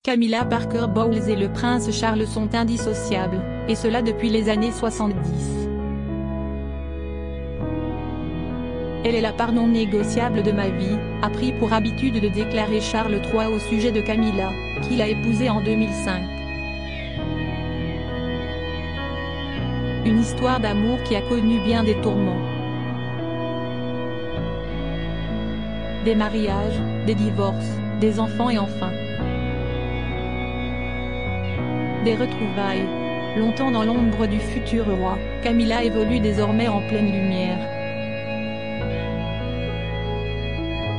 Camilla Parker Bowles et le prince Charles sont indissociables, et cela depuis les années 70. Elle est la part non négociable de ma vie, a pris pour habitude de déclarer Charles III au sujet de Camilla, qu'il a épousée en 2005. Une histoire d'amour qui a connu bien des tourments. Des mariages, des divorces, des enfants et enfin des retrouvailles. Longtemps dans l'ombre du futur roi, Camilla évolue désormais en pleine lumière.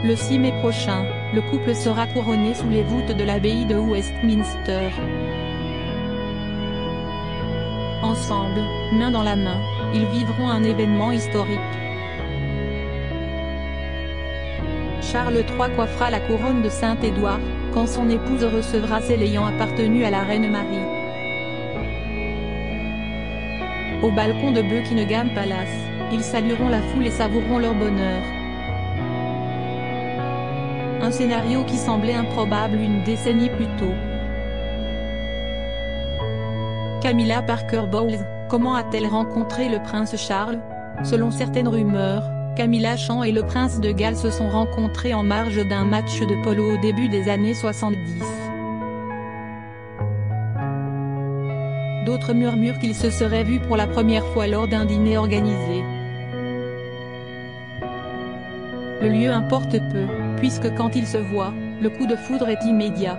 Le 6 mai prochain, le couple sera couronné sous les voûtes de l'abbaye de Westminster. Ensemble, main dans la main, ils vivront un événement historique. Charles III coiffera la couronne de Saint-Édouard, quand son épouse recevra celle ayant appartenu à la reine Marie. Au balcon de Buckingham Palace, ils salueront la foule et savoureront leur bonheur. Un scénario qui semblait improbable une décennie plus tôt. Camilla Parker Bowles, comment a-t-elle rencontré le prince Charles? Selon certaines rumeurs, Camilla Chan et le prince de Galles se sont rencontrés en marge d'un match de polo au début des années 70. D'autres murmurent qu'ils se seraient vus pour la première fois lors d'un dîner organisé. Le lieu importe peu, puisque quand ils se voient, le coup de foudre est immédiat.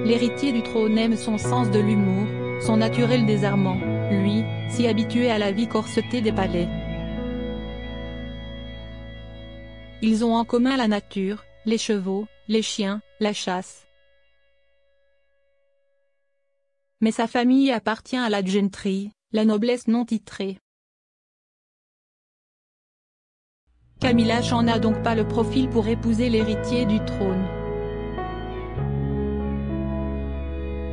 L'héritier du trône aime son sens de l'humour, son naturel désarmant, lui, si habitué à la vie corsetée des palais. Ils ont en commun la nature, les chevaux, les chiens, la chasse. Mais sa famille appartient à la gentry, la noblesse non titrée. Camilla Chan n'a donc pas le profil pour épouser l'héritier du trône.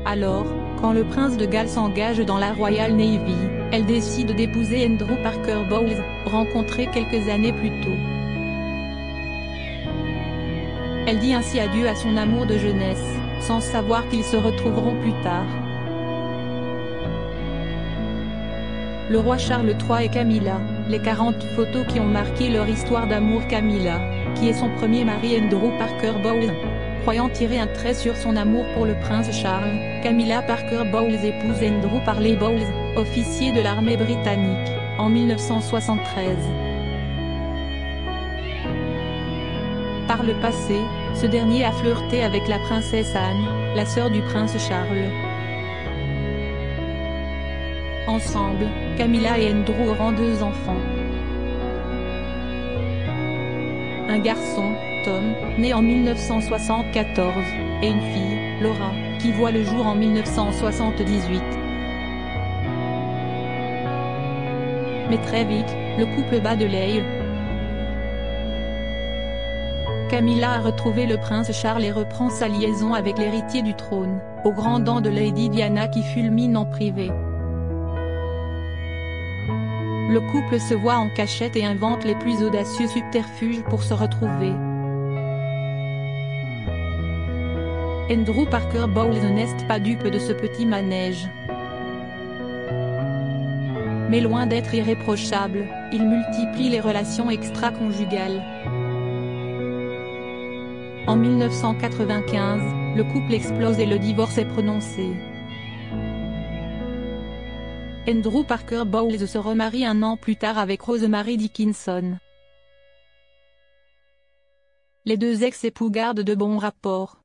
Alors, quand le prince de Galles s'engage dans la Royal Navy, elle décide d'épouser Andrew Parker Bowles, rencontré quelques années plus tôt. Elle dit ainsi adieu à son amour de jeunesse, sans savoir qu'ils se retrouveront plus tard. Le roi Charles III et Camilla, les 40 photos qui ont marqué leur histoire d'amour. Camilla, qui est son premier mari Andrew Parker Bowles, croyant tirer un trait sur son amour pour le prince Charles, Camilla Parker Bowles épouse Andrew Parley Bowles, officier de l'armée britannique, en 1973. Par le passé, ce dernier a flirté avec la princesse Anne, la sœur du prince Charles. Ensemble, Camilla et Andrew auront 2 enfants. Un garçon, Tom, né en 1974, et une fille, Laura, qui voit le jour en 1978. Mais très vite, le couple bat de l'aile. Camilla a retrouvé le prince Charles et reprend sa liaison avec l'héritier du trône, aux grandes dents de Lady Diana qui fulmine en privé. Le couple se voit en cachette et invente les plus audacieux subterfuges pour se retrouver. Andrew Parker Bowles n'est pas dupe de ce petit manège. Mais loin d'être irréprochable, il multiplie les relations extra-conjugales. En 1995, le couple explose et le divorce est prononcé. Andrew Parker Bowles se remarie un an plus tard avec Rosemary Dickinson. Les 2 ex-époux gardent de bons rapports.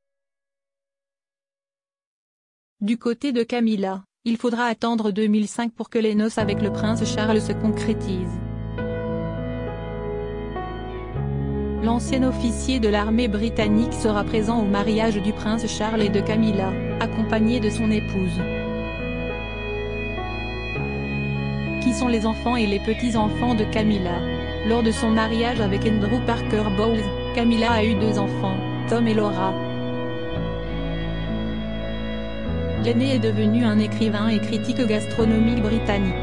Du côté de Camilla, il faudra attendre 2005 pour que les noces avec le prince Charles se concrétisent. L'ancien officier de l'armée britannique sera présent au mariage du prince Charles et de Camilla, accompagné de son épouse. Qui sont les enfants et les petits-enfants de Camilla? Lors de son mariage avec Andrew Parker Bowles, Camilla a eu 2 enfants, Tom et Laura. L'aîné est devenu un écrivain et critique gastronomique britannique.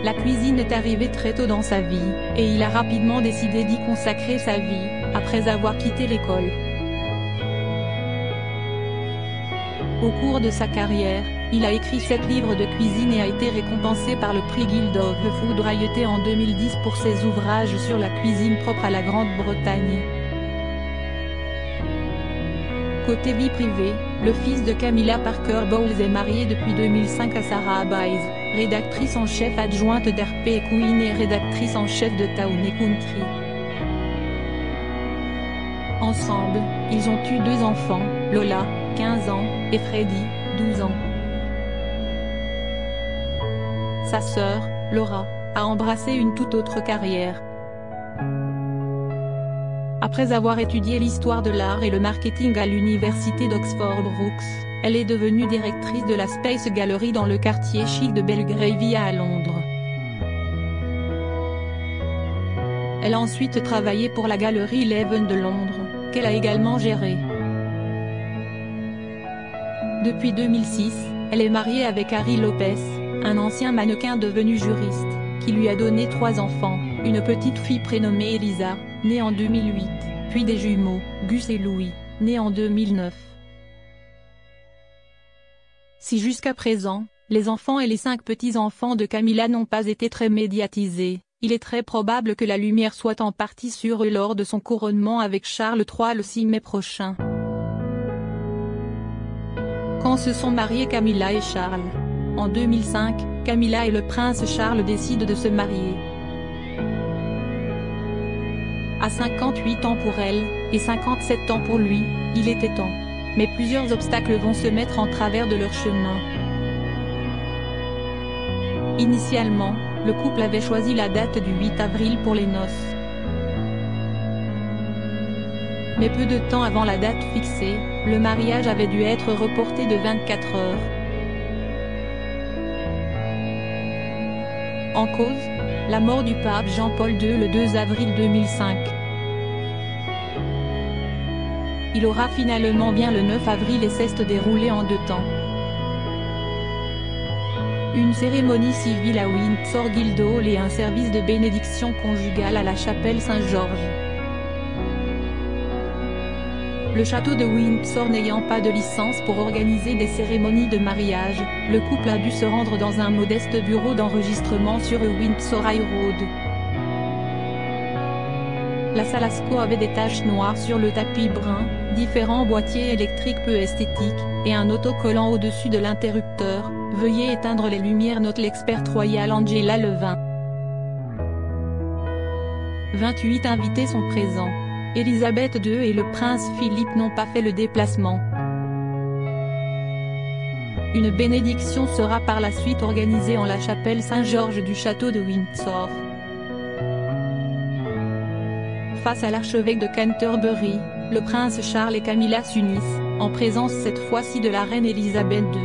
La cuisine est arrivée très tôt dans sa vie, et il a rapidement décidé d'y consacrer sa vie, après avoir quitté l'école. Au cours de sa carrière, il a écrit 7 livres de cuisine et a été récompensé par le prix Guild of Food Royalty en 2010 pour ses ouvrages sur la cuisine propre à la Grande-Bretagne. Côté vie privée, le fils de Camilla Parker Bowles est marié depuis 2005 à Sarah Baez, rédactrice en chef adjointe d'RP Queen et rédactrice en chef de Town & Country. Ensemble, ils ont eu 2 enfants, Lola, 15 ans, et Freddie, 12 ans. Sa sœur, Laura, a embrassé une toute autre carrière. Après avoir étudié l'histoire de l'art et le marketing à l'université d'Oxford Brookes, elle est devenue directrice de la Space Gallery dans le quartier chic de Belgravia à Londres. Elle a ensuite travaillé pour la Galerie Leven de Londres, qu'elle a également gérée. Depuis 2006, elle est mariée avec Harry Lopez, un ancien mannequin devenu juriste, qui lui a donné 3 enfants, une petite fille prénommée Elisa, née en 2008, puis des jumeaux, Gus et Louis, nés en 2009. Si jusqu'à présent, les enfants et les 5 petits-enfants de Camilla n'ont pas été très médiatisés, il est très probable que la lumière soit en partie sur eux lors de son couronnement avec Charles III le 6 mai prochain. Quand se sont mariés Camilla et Charles? En 2005, Camilla et le prince Charles décident de se marier. À 58 ans pour elle, et 57 ans pour lui, il était temps. Mais plusieurs obstacles vont se mettre en travers de leur chemin. Initialement, le couple avait choisi la date du 8 avril pour les noces. Mais peu de temps avant la date fixée, le mariage avait dû être reporté de 24 heures. En cause, la mort du pape Jean-Paul II le 2 avril 2005. Il aura finalement bien le 9 avril et s'est déroulé en 2 temps. Une cérémonie civile à Windsor Guildhall et un service de bénédiction conjugale à la chapelle Saint-Georges. Le château de Windsor n'ayant pas de licence pour organiser des cérémonies de mariage, le couple a dû se rendre dans un modeste bureau d'enregistrement sur Windsor High Road. La salle Asco avait des taches noires sur le tapis brun, différents boîtiers électriques peu esthétiques, et un autocollant au-dessus de l'interrupteur. Veuillez éteindre les lumières, note l'experte royale Angela Levin. 28 invités sont présents. Elisabeth II et le prince Philippe n'ont pas fait le déplacement. Une bénédiction sera par la suite organisée en la chapelle Saint-Georges du château de Windsor. Face à l'archevêque de Canterbury, le prince Charles et Camilla s'unissent, en présence cette fois-ci de la reine Elisabeth II.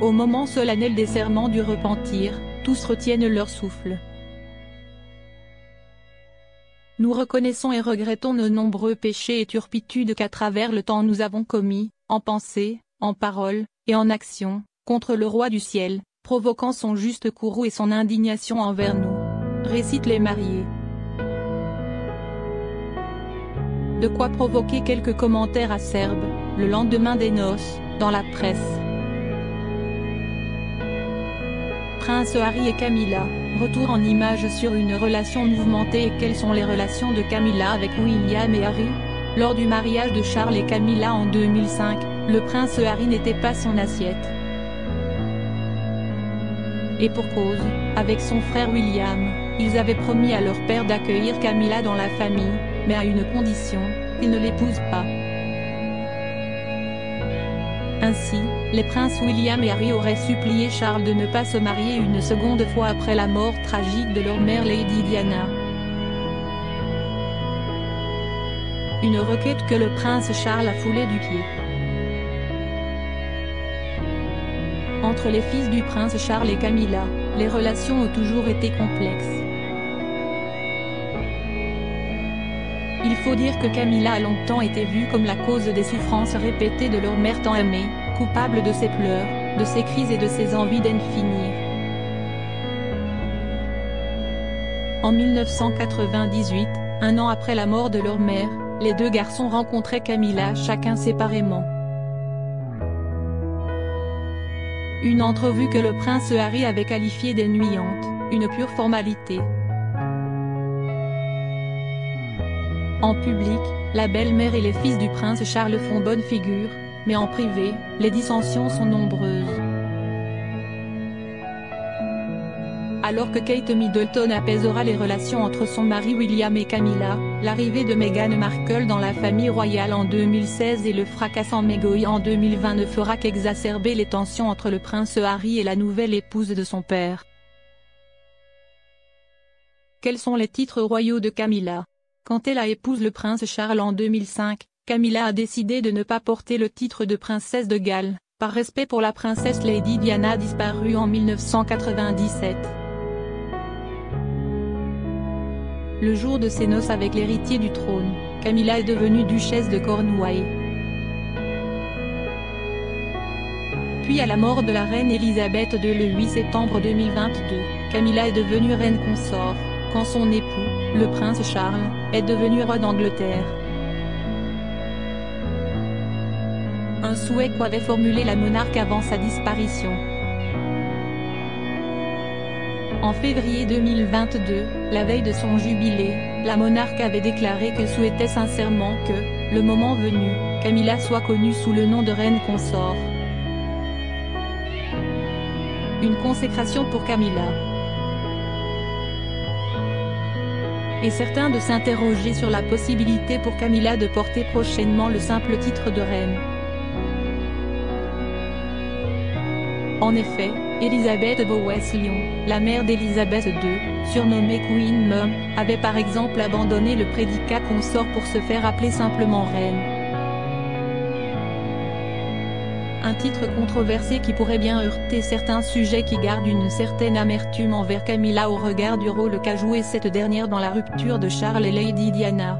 Au moment solennel des serments du repentir, tous retiennent leur souffle. Nous reconnaissons et regrettons nos nombreux péchés et turpitudes qu'à travers le temps nous avons commis, en pensée, en parole, et en action, contre le roi du ciel, provoquant son juste courroux et son indignation envers nous. Récitent les mariés. De quoi provoquer quelques commentaires acerbes, le lendemain des noces, dans la presse. Prince Harry et Camilla, retour en images sur une relation mouvementée. Et quelles sont les relations de Camilla avec William et Harry? Lors du mariage de Charles et Camilla en 2005, le prince Harry n'était pas son assiette. Et pour cause, avec son frère William, ils avaient promis à leur père d'accueillir Camilla dans la famille, mais à une condition, qu'il ne l'épouse pas. Ainsi, les princes William et Harry auraient supplié Charles de ne pas se marier une seconde fois après la mort tragique de leur mère Lady Diana. Une requête que le prince Charles a foulée du pied. Entre les fils du prince Charles et Camilla, les relations ont toujours été complexes. Il faut dire que Camilla a longtemps été vue comme la cause des souffrances répétées de leur mère tant aimée, coupable de ses pleurs, de ses crises et de ses envies d'en finir. En 1998, un an après la mort de leur mère, les deux garçons rencontraient Camilla chacun séparément. Une entrevue que le prince Harry avait qualifiée d'ennuyante, une pure formalité. En public, la belle-mère et les fils du prince Charles font bonne figure, mais en privé, les dissensions sont nombreuses. Alors que Kate Middleton apaisera les relations entre son mari William et Camilla, l'arrivée de Meghan Markle dans la famille royale en 2016 et le fracassant Meghan en 2020 ne fera qu'exacerber les tensions entre le prince Harry et la nouvelle épouse de son père. Quels sont les titres royaux de Camilla? Quand elle a épousé le prince Charles en 2005, Camilla a décidé de ne pas porter le titre de princesse de Galles, par respect pour la princesse Lady Diana disparue en 1997. Le jour de ses noces avec l'héritier du trône, Camilla est devenue duchesse de Cornouailles. Puis à la mort de la reine Elisabeth II le 8 septembre 2022, Camilla est devenue reine consort, quand son époux, le prince Charles, est devenu roi d'Angleterre. Un souhait qu'avait formulé la monarque avant sa disparition. En février 2022, la veille de son jubilé, la monarque avait déclaré qu'elle souhaitait sincèrement que, le moment venu, Camilla soit connue sous le nom de reine consort. Une consécration pour Camilla. Et certains de s'interroger sur la possibilité pour Camilla de porter prochainement le simple titre de reine. En effet, Elisabeth Bowes-Lyon, la mère d'Elisabeth II, surnommée Queen Mum, avait par exemple abandonné le prédicat consort pour se faire appeler simplement reine. Un titre controversé qui pourrait bien heurter certains sujets qui gardent une certaine amertume envers Camilla au regard du rôle qu'a joué cette dernière dans la rupture de Charles et Lady Diana.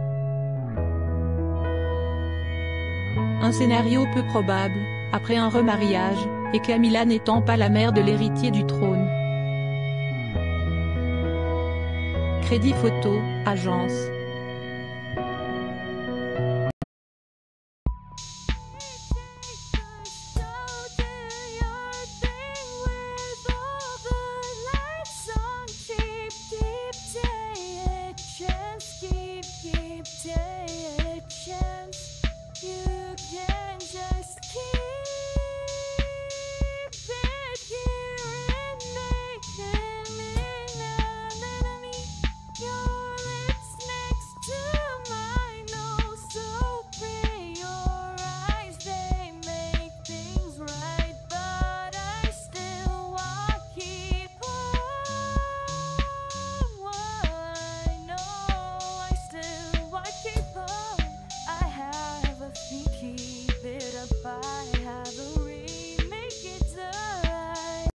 Un scénario peu probable, après un remariage, et Camilla n'étant pas la mère de l'héritier du trône. Crédit photo, agence.